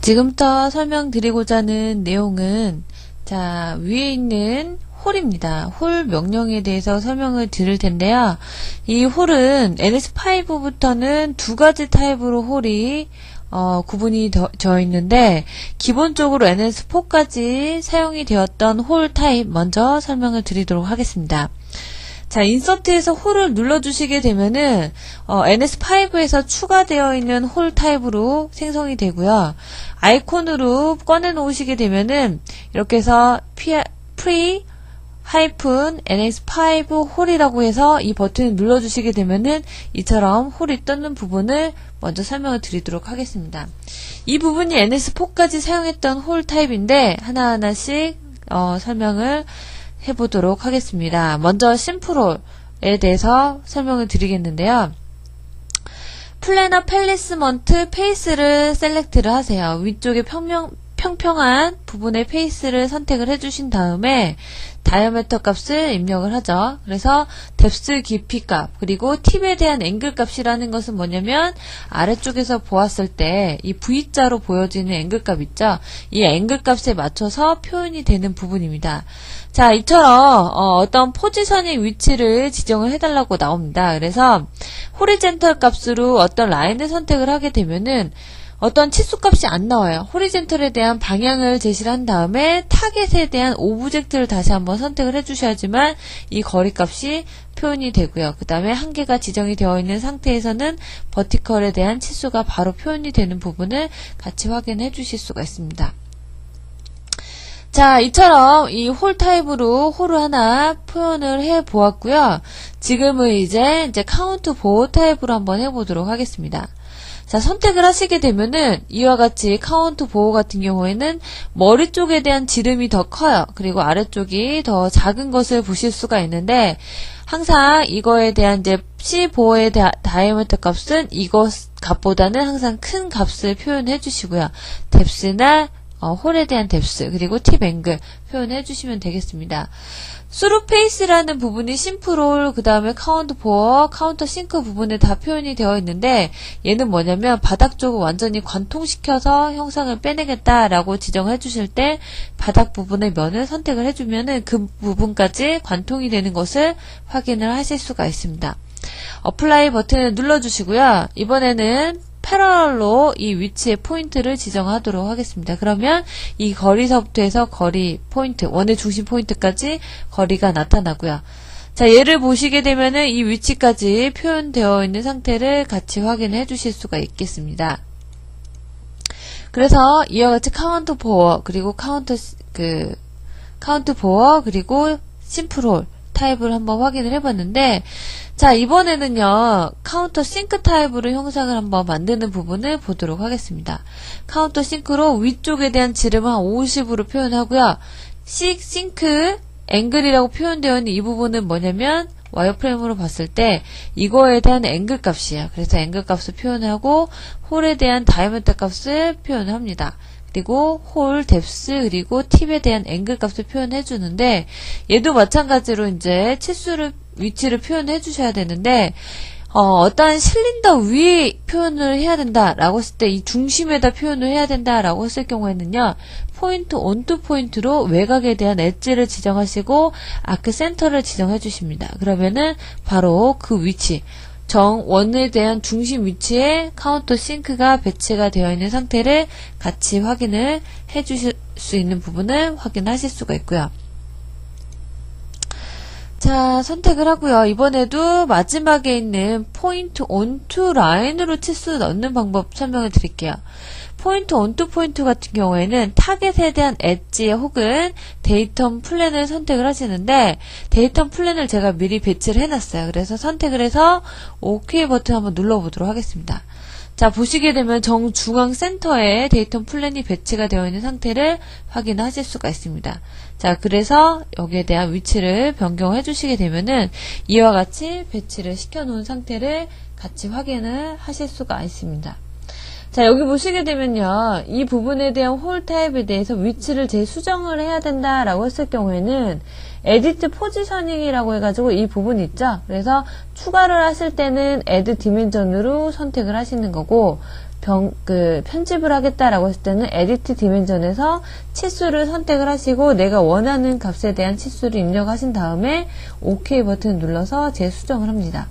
지금부터 설명드리고자 하는 내용은 자, 위에 있는 홀입니다. 홀 명령에 대해서 설명을 드릴 텐데요. 이 홀은 NS5부터는 두 가지 타입으로 홀이 구분이 되어 있는데 기본적으로 NS4까지 사용이 되었던 홀 타입 먼저 설명을 드리도록 하겠습니다. 자, 인서트에서 홀을 눌러주시게 되면은 NS5에서 추가되어 있는 홀 타입으로 생성이 되고요. 아이콘으로 꺼내 놓으시게 되면은 이렇게 해서 pre-NS5 홀이라고 해서 이 버튼을 눌러주시게 되면은 이처럼 홀이 떴는 부분을 먼저 설명을 드리도록 하겠습니다. 이 부분이 NS4까지 사용했던 홀 타입인데 하나하나씩 설명을 해보도록 하겠습니다. 먼저 심플홀에 대해서 설명을 드리겠는데요. 플래너 플레이스먼트 페이스를 셀렉트를 하세요. 위쪽에 평평한 부분의 페이스를 선택을 해주신 다음에 다이아메터 값을 입력을 하죠. 그래서 뎁스 깊이 값 그리고 팁에 대한 앵글 값이라는 것은 뭐냐면 아래쪽에서 보았을 때 이 V자로 보여지는 앵글 값 있죠. 이 앵글 값에 맞춰서 표현이 되는 부분입니다. 자, 이처럼 어떤 포지셔닝 위치를 지정을 해달라고 나옵니다. 그래서 호리젠털 값으로 어떤 라인을 선택을 하게 되면은 어떤 치수값이 안 나와요. 호리젠털에 대한 방향을 제시를 한 다음에 타겟에 대한 오브젝트를 다시 한번 선택을 해주셔야지만 이 거리값이 표현이 되고요. 그 다음에 한계가 지정이 되어 있는 상태에서는 버티컬에 대한 치수가 바로 표현이 되는 부분을 같이 확인해 주실 수가 있습니다. 자, 이처럼 이 홀 타입으로 홀을 하나 표현을 해 보았고요. 지금은 이제 카운트 보호 타입으로 한번 해보도록 하겠습니다. 자, 선택을 하시게 되면은 이와 같이 카운트 보호 같은 경우에는 머리 쪽에 대한 지름이 더 커요. 그리고 아래쪽이 더 작은 것을 보실 수가 있는데 항상 이거에 대한 이제 C 보호의 다이아메터 값은 이것 값보다는 항상 큰 값을 표현해 주시고요. 뎁스나 홀에 대한 뎁스 그리고 팁 앵글 표현해 주시면 되겠습니다. 스루 페이스라는 부분이 심플홀 그 다음에 카운트 보어 카운터 싱크 부분에 다 표현이 되어 있는데 얘는 뭐냐면 바닥 쪽을 완전히 관통시켜서 형상을 빼내겠다라고 지정해 주실 때 바닥 부분의 면을 선택을 해주면은 그 부분까지 관통이 되는 것을 확인을 하실 수가 있습니다. 어플라이 버튼을 눌러주시고요. 이번에는 패러럴로 이 위치의 포인트를 지정하도록 하겠습니다. 그러면 이 거리서부터 해서 거리 포인트, 원의 중심 포인트까지 거리가 나타나고요. 자, 얘를 보시게 되면은 이 위치까지 표현되어 있는 상태를 같이 확인해 주실 수가 있겠습니다. 그래서 이와 같이 카운트 보어, 그리고 카운트 보어, 그리고 심플홀 타입을 한번 확인을 해봤는데 자, 이번에는요 카운터 싱크 타입으로 형상을 한번 만드는 부분을 보도록 하겠습니다. 카운터 싱크로 위쪽에 대한 지름을 한 50으로 표현하고요. 싱크 앵글이라고 표현되어 있는 이 부분은 뭐냐면 와이어프레임으로 봤을 때 이거에 대한 앵글 값이에요. 그래서 앵글 값을 표현하고 홀에 대한 다이아메터 값을 표현합니다. 그리고 홀, 뎁스, 그리고 팁에 대한 앵글 값을 표현해 주는데 얘도 마찬가지로 이제 위치를 표현해 주셔야 되는데 어떠한 실린더 위에 표현을 해야 된다라고 했을 때 이 중심에다 표현을 해야 된다라고 했을 경우에는요. 포인트 온투 포인트로 외곽에 대한 엣지를 지정하시고 아크 센터를 지정해 주십니다. 그러면은 바로 그 위치 원에 대한 중심 위치에 카운터 싱크가 배치가 되어 있는 상태를 같이 확인을 해 주실 수 있는 부분을 확인하실 수가 있고요. 자, 선택을 하고요. 이번에도 마지막에 있는 포인트 온투 라인으로 치수 넣는 방법 설명을 드릴게요. 포인트 온투 포인트 같은 경우에는 타겟에 대한 엣지 혹은 데이텀 플랜을 선택을 하시는데 데이텀 플랜을 제가 미리 배치를 해놨어요. 그래서 선택을 해서 OK 버튼 한번 눌러보도록 하겠습니다. 자, 보시게 되면 정중앙 센터에 데이텀 플랜이 배치가 되어 있는 상태를 확인하실 수가 있습니다. 자, 그래서 여기에 대한 위치를 변경해 주시게 되면은 이와 같이 배치를 시켜 놓은 상태를 같이 확인을 하실 수가 있습니다. 자, 여기 보시게 되면요. 이 부분에 대한 홀 타입에 대해서 위치를 재수정을 해야 된다라고 했을 경우에는 에디트 포지셔닝이라고 해가지고 이 부분 있죠. 그래서 추가를 하실 때는 에드 디멘전으로 선택을 하시는 거고 편집을 하겠다라고 했을 때는 에디트 디멘전에서 치수를 선택을 하시고 내가 원하는 값에 대한 치수를 입력하신 다음에 OK 버튼 눌러서 재수정을 합니다.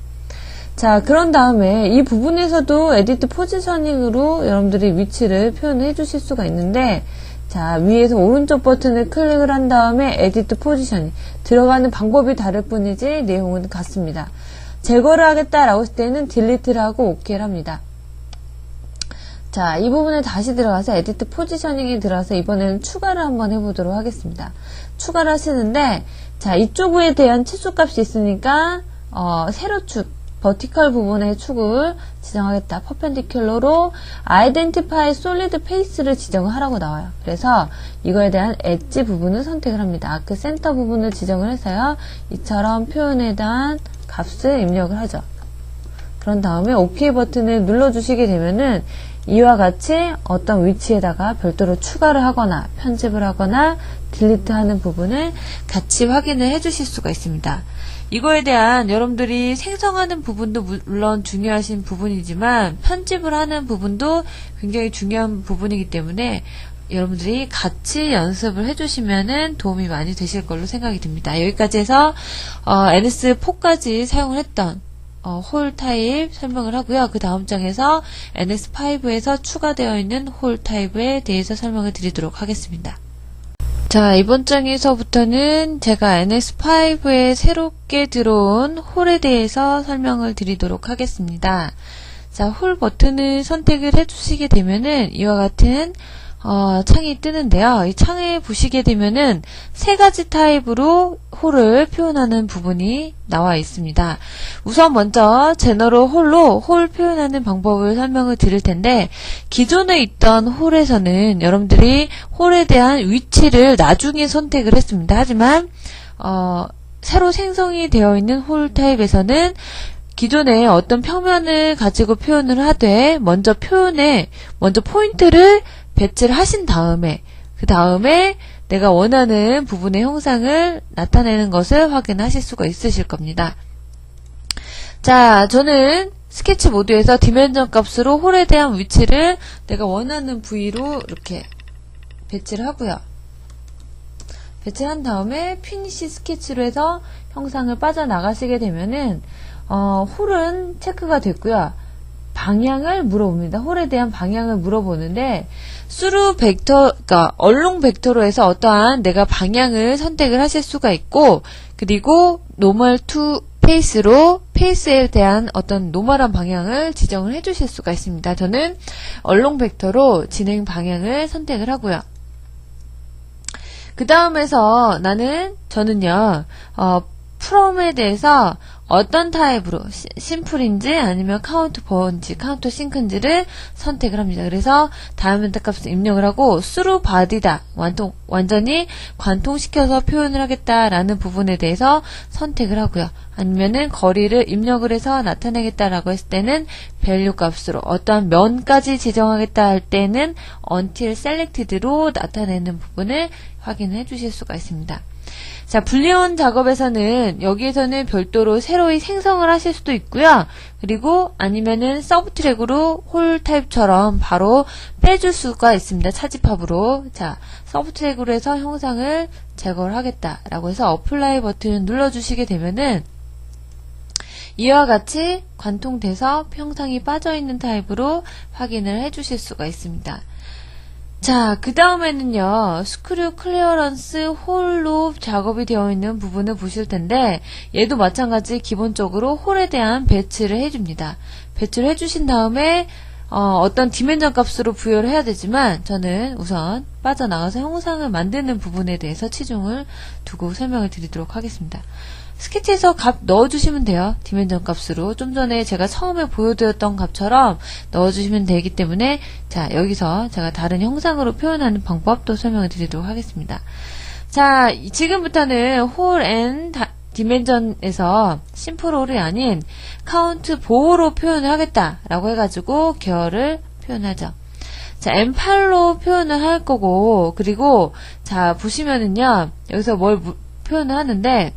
자, 그런 다음에 이 부분에서도 에디트 포지셔닝으로 여러분들이 위치를 표현해 주실 수가 있는데, 자, 위에서 오른쪽 버튼을 클릭을 한 다음에 에디트 포지셔닝 들어가는 방법이 다를 뿐이지 내용은 같습니다. 제거를 하겠다라고 했을 때는 딜리트를 하고 OK를 합니다. 자, 이 부분에 다시 들어가서 에디트 포지셔닝에 들어가서 이번에는 추가를 한번 해보도록 하겠습니다. 추가를 하시는데, 자, 이쪽에 대한 치수값이 있으니까 세로 축, 버티컬 부분의 축을 지정하겠다. 퍼펜디큘러로 아이덴티파이 솔리드 페이스를 지정을 하라고 나와요. 그래서 이거에 대한 엣지 부분을 선택을 합니다. 아크 센터 부분을 지정을 해서요. 이처럼 표현에 대한 값을 입력을 하죠. 그런 다음에 OK 버튼을 눌러주시게 되면은 이와 같이 어떤 위치에다가 별도로 추가를 하거나 편집을 하거나 딜리트하는 부분을 같이 확인을 해주실 수가 있습니다. 이거에 대한 여러분들이 생성하는 부분도 물론 중요하신 부분이지만 편집을 하는 부분도 굉장히 중요한 부분이기 때문에 여러분들이 같이 연습을 해주시면은 도움이 많이 되실 걸로 생각이 듭니다. 여기까지 해서 NS4까지 사용을 했던 홀 타입 설명을 하고요. 그 다음 장에서 NS5에서 추가되어 있는 홀 타입에 대해서 설명을 드리도록 하겠습니다. 자, 이번 장에서부터는 제가 NS5에 새롭게 들어온 홀에 대해서 설명을 드리도록 하겠습니다. 자, 홀 버튼을 선택을 해주시게 되면은 이와 같은 창이 뜨는데요. 이 창에 보시게 되면은 세 가지 타입으로 홀을 표현하는 부분이 나와 있습니다. 우선 먼저 제너럴 홀로 홀 표현하는 방법을 설명을 드릴 텐데, 기존에 있던 홀에서는 여러분들이 홀에 대한 위치를 나중에 선택을 했습니다. 하지만 새로 생성이 되어 있는 홀 타입에서는 기존에 어떤 평면을 가지고 표현을 하되 먼저 포인트를 배치를 하신 다음에 그 다음에 내가 원하는 부분의 형상을 나타내는 것을 확인하실 수가 있으실 겁니다. 자, 저는 스케치 모드에서 디멘전 값으로 홀에 대한 위치를 내가 원하는 부위로 이렇게 배치를 하고요. 배치를 한 다음에 피니시 스케치로 해서 형상을 빠져나가시게 되면은 홀은 체크가 됐고요. 방향을 물어봅니다. 홀에 대한 방향을 물어보는데 수루 벡터, 그러니까 얼롱 벡터로 해서 어떠한 내가 방향을 선택을 하실 수가 있고, 그리고 노멀 투 페이스로 페이스에 대한 어떤 노멀한 방향을 지정을 해주실 수가 있습니다. 저는 얼롱 벡터로 진행 방향을 선택을 하고요. 그 다음에서 저는요 프롬에 대해서 어떤 타입으로 심플인지 아니면 카운트 버인지 카운트 싱크인지를 선택을 합니다. 그래서 다음 멘트 값을 입력을 하고 스루 바디다, 완전히 관통시켜서 표현을 하겠다라는 부분에 대해서 선택을 하고요. 아니면은 거리를 입력을 해서 나타내겠다라고 했을 때는 밸류 값으로 어떠한 면까지 지정하겠다 할 때는 until selected로 나타내는 부분을 확인해 주실 수가 있습니다. 자, 불리언 작업에서는 여기에서는 별도로 새로이 생성을 하실 수도 있고요. 그리고 아니면은 서브 트랙으로 홀 타입처럼 바로 빼줄 수가 있습니다. 차집합으로. 자, 서브 트랙으로 해서 형상을 제거를 하겠다라고 해서 어플라이 버튼을 눌러주시게 되면은 이와 같이 관통돼서 형상이 빠져있는 타입으로 확인을 해주실 수가 있습니다. 자, 그 다음에는요, 스크류 클리어런스 홀로 작업이 되어 있는 부분을 보실 텐데, 얘도 마찬가지 기본적으로 홀에 대한 배치를 해줍니다. 배치를 해주신 다음에, 어떤 디멘전 값으로 부여를 해야 되지만, 저는 우선 빠져나가서 형상을 만드는 부분에 대해서 치중을 두고 설명을 드리도록 하겠습니다. 스케치에서 값 넣어주시면 돼요. 디멘전 값으로. 좀 전에 제가 처음에 보여드렸던 값처럼 넣어주시면 되기 때문에, 자, 여기서 제가 다른 형상으로 표현하는 방법도 설명을 드리도록 하겠습니다. 자, 지금부터는 홀 앤 디멘전에서 심플 홀이 아닌 카운트 보호로 표현을 하겠다라고 해가지고 계열을 표현하죠. 자, M8로 표현을 할 거고, 그리고, 자, 보시면은요, 여기서 뭘 표현을 하는데,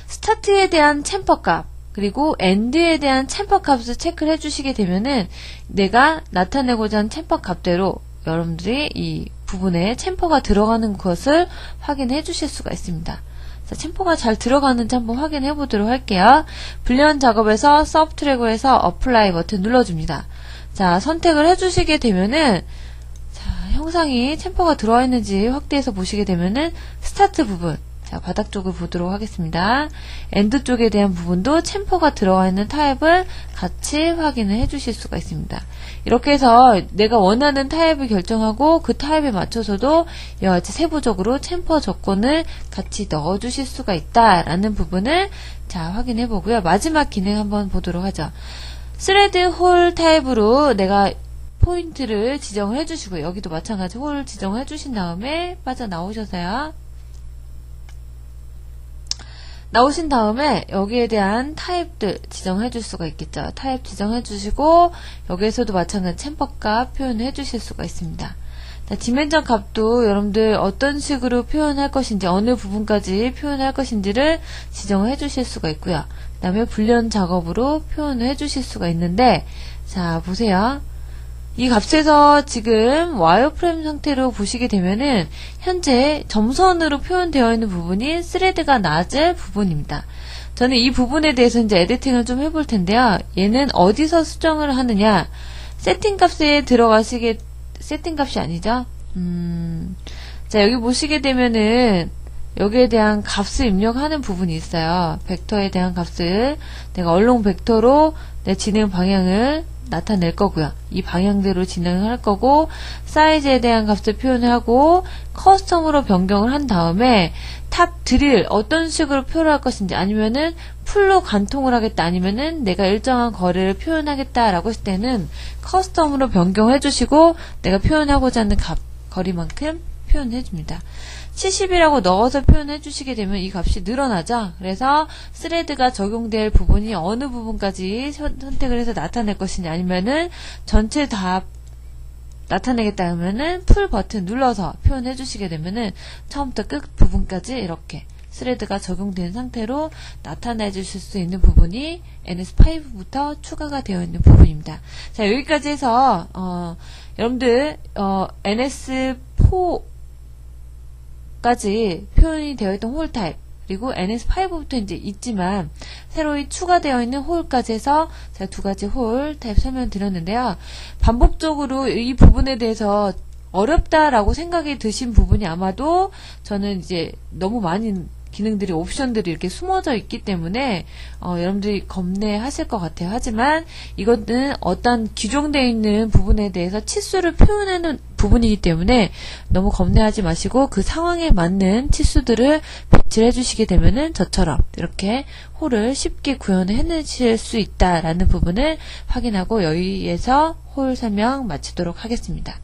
스타트에 대한 챔퍼 값, 그리고 AND에 대한 챔퍼 값을 체크를 해주시게 되면은 내가 나타내고자 하는 챔퍼 값대로 여러분들이 이 부분에 챔퍼가 들어가는 것을 확인해 주실 수가 있습니다. 자, 챔퍼가 잘 들어가는지 한번 확인해 보도록 할게요. 불리한 작업에서 서브트랙으로 어플라이 버튼 눌러줍니다. 자, 선택을 해주시게 되면은 자, 형상이 챔퍼가 들어와 있는지 확대해서 보시게 되면은 스타트 부분, 자, 바닥 쪽을 보도록 하겠습니다. 엔드 쪽에 대한 부분도 챔퍼가 들어가 있는 타입을 같이 확인을 해주실 수가 있습니다. 이렇게 해서 내가 원하는 타입을 결정하고 그 타입에 맞춰서도 이와 같이 세부적으로 챔퍼 조건을 같이 넣어주실 수가 있다라는 부분을 자, 확인해 보고요. 마지막 기능 한번 보도록 하죠. 스레드 홀 타입으로 내가 포인트를 지정을 해주시고 여기도 마찬가지 홀 지정을 해주신 다음에 빠져나오셔서요. 나오신 다음에 여기에 대한 타입들 지정해 줄 수가 있겠죠. 타입 지정해 주시고 여기에서도 마찬가지 챔퍼값 표현해 주실 수가 있습니다. 자, 디멘전 값도 여러분들 어떤 식으로 표현할 것인지 어느 부분까지 표현할 것인지를 지정을 해 주실 수가 있고요. 그 다음에 불련 작업으로 표현을 해 주실 수가 있는데 자 보세요. 이 값에서 지금 와이어프레임 상태로 보시게 되면은 현재 점선으로 표현되어 있는 부분이 스레드가 낮을 부분입니다. 저는 이 부분에 대해서 이제 에디팅을 좀 해볼 텐데요. 얘는 어디서 수정을 하느냐? 세팅 값에 들어가시게, 세팅 값이 아니죠? 자, 여기 보시게 되면은 여기에 대한 값을 입력하는 부분이 있어요. 벡터에 대한 값을 내가 얼롱 벡터로 내 진행 방향을 나타낼 거고요. 이 방향대로 진행을 할 거고 사이즈에 대한 값을 표현하고 커스텀으로 변경을 한 다음에 탑 드릴 어떤 식으로 표현할 것인지 아니면은 풀로 관통을 하겠다 아니면은 내가 일정한 거리를 표현하겠다라고 했을 때는 커스텀으로 변경해 주시고 내가 표현하고자 하는 거리만큼 표현해 줍니다. 70이라고 넣어서 표현해 주시게 되면 이 값이 늘어나죠. 그래서 스레드가 적용될 부분이 어느 부분까지 선택을 해서 나타낼 것이냐 아니면은 전체 다 나타내겠다 하면은 풀 버튼 눌러서 표현해 주시게 되면은 처음부터 끝 부분까지 이렇게 스레드가 적용된 상태로 나타내 주실 수 있는 부분이 NS5부터 추가가 되어 있는 부분입니다. 자, 여기까지 해서 여러분들 NS4 까지 표현이 되어 있던 홀 타입 그리고 NS5부터 이제 있지만 새로이 추가되어 있는 홀까지 해서 제가 두 가지 홀 타입 설명드렸는데요. 반복적으로 이 부분에 대해서 어렵다라고 생각이 드신 부분이 아마도 저는 이제 너무 많은 기능들이 옵션들이 이렇게 숨어져 있기 때문에 여러분들이 겁내하실 것 같아요. 하지만 이것은 어떤 기존되어 있는 부분에 대해서 치수를 표현하는 부분이기 때문에 너무 겁내하지 마시고 그 상황에 맞는 치수들을 배치를 해주시게 되면은 저처럼 이렇게 홀을 쉽게 구현을 해내실 수 있다라는 부분을 확인하고 여기에서 홀 설명 마치도록 하겠습니다.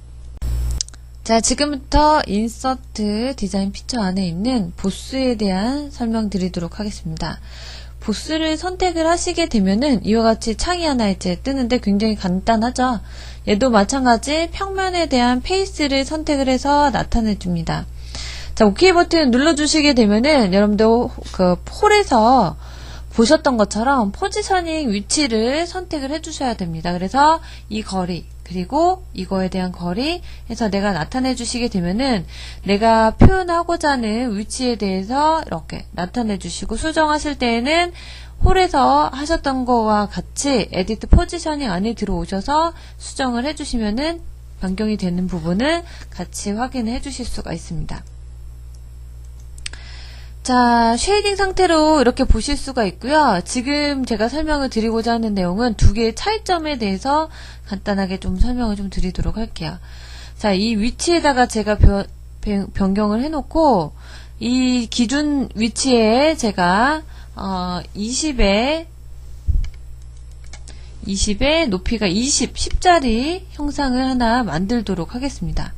자, 지금부터 인서트 디자인 피처 안에 있는 보스에 대한 설명드리도록 하겠습니다. 보스를 선택을 하시게 되면은 이와 같이 창이 하나 이제 뜨는데 굉장히 간단하죠. 얘도 마찬가지 평면에 대한 페이스를 선택을 해서 나타내 줍니다. 자, OK 버튼 눌러주시게 되면은 여러분들 그 홀에서 보셨던 것처럼 포지셔닝 위치를 선택을 해주셔야 됩니다. 그래서 이 거리 그리고 이거에 대한 거리 해서 내가 나타내 주시게 되면은 내가 표현하고자 하는 위치에 대해서 이렇게 나타내 주시고 수정하실 때에는 홀에서 하셨던 거와 같이 에디트 포지셔닝 안에 들어오셔서 수정을 해주시면은 변경이 되는 부분을 같이 확인해 주실 수가 있습니다. 자, 쉐이딩 상태로 이렇게 보실 수가 있고요. 지금 제가 설명을 드리고자 하는 내용은 두 개의 차이점에 대해서 간단하게 좀 설명을 좀 드리도록 할게요. 자, 이 위치에다가 제가 변경을 해놓고 이 기준 위치에 제가 20에 높이가 10짜리 형상을 하나 만들도록 하겠습니다.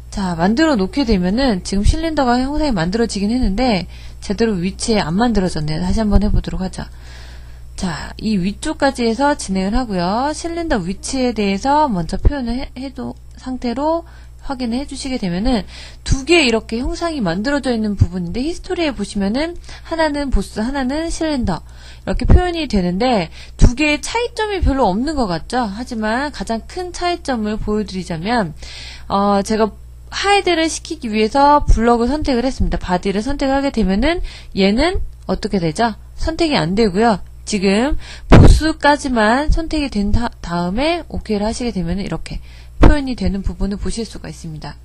자, 만들어 놓게 되면은 지금 실린더가 형상이 만들어지긴 했는데 제대로 위치에 안 만들어졌네요. 다시 한번 해보도록 하죠. 자, 이 위쪽까지 해서 진행을 하고요. 실린더 위치에 대해서 먼저 표현을 해도 상태로 확인을 해주시게 되면은 두 개 이렇게 형상이 만들어져 있는 부분인데 히스토리에 보시면은 하나는 보스, 하나는 실린더 이렇게 표현이 되는데 두 개의 차이점이 별로 없는 것 같죠? 하지만 가장 큰 차이점을 보여드리자면 제가 하이드를 시키기 위해서 블럭을 선택을 했습니다. 바디를 선택하게 되면은 얘는 어떻게 되죠? 선택이 안 되고요. 지금 보스까지만 선택이 된 다음에 OK를 하시게 되면 이렇게 표현이 되는 부분을 보실 수가 있습니다.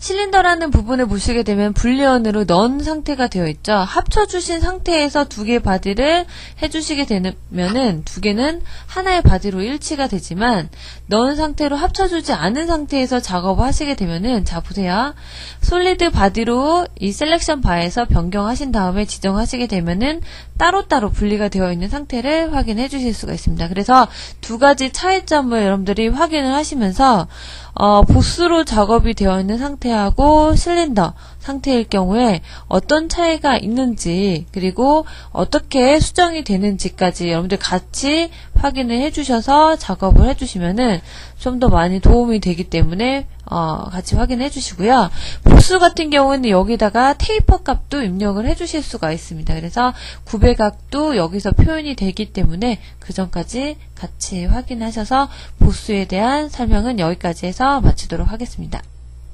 실린더라는 부분을 보시게 되면 불리언으로 넣은 상태가 되어 있죠. 합쳐주신 상태에서 두 개의 바디를 해주시게 되면은 두 개는 하나의 바디로 일치가 되지만 넣은 상태로 합쳐주지 않은 상태에서 작업을 하시게 되면은 자 보세요. 솔리드 바디로 이 셀렉션 바에서 변경하신 다음에 지정하시게 되면은 따로따로 분리가 되어 있는 상태를 확인해 주실 수가 있습니다. 그래서 두 가지 차이점을 여러분들이 확인을 하시면서 보스로 작업이 되어 있는 상태하고 실린더 상태일 경우에 어떤 차이가 있는지 그리고 어떻게 수정이 되는지까지 여러분들 같이 확인을 해주셔서 작업을 해주시면은 좀 더 많이 도움이 되기 때문에 같이 확인해 주시고요. 보스 같은 경우는 여기다가 테이퍼 값도 입력을 해주실 수가 있습니다. 그래서 구배각도 여기서 표현이 되기 때문에 그 전까지 같이 확인하셔서 보스에 대한 설명은 여기까지 해서 마치도록 하겠습니다.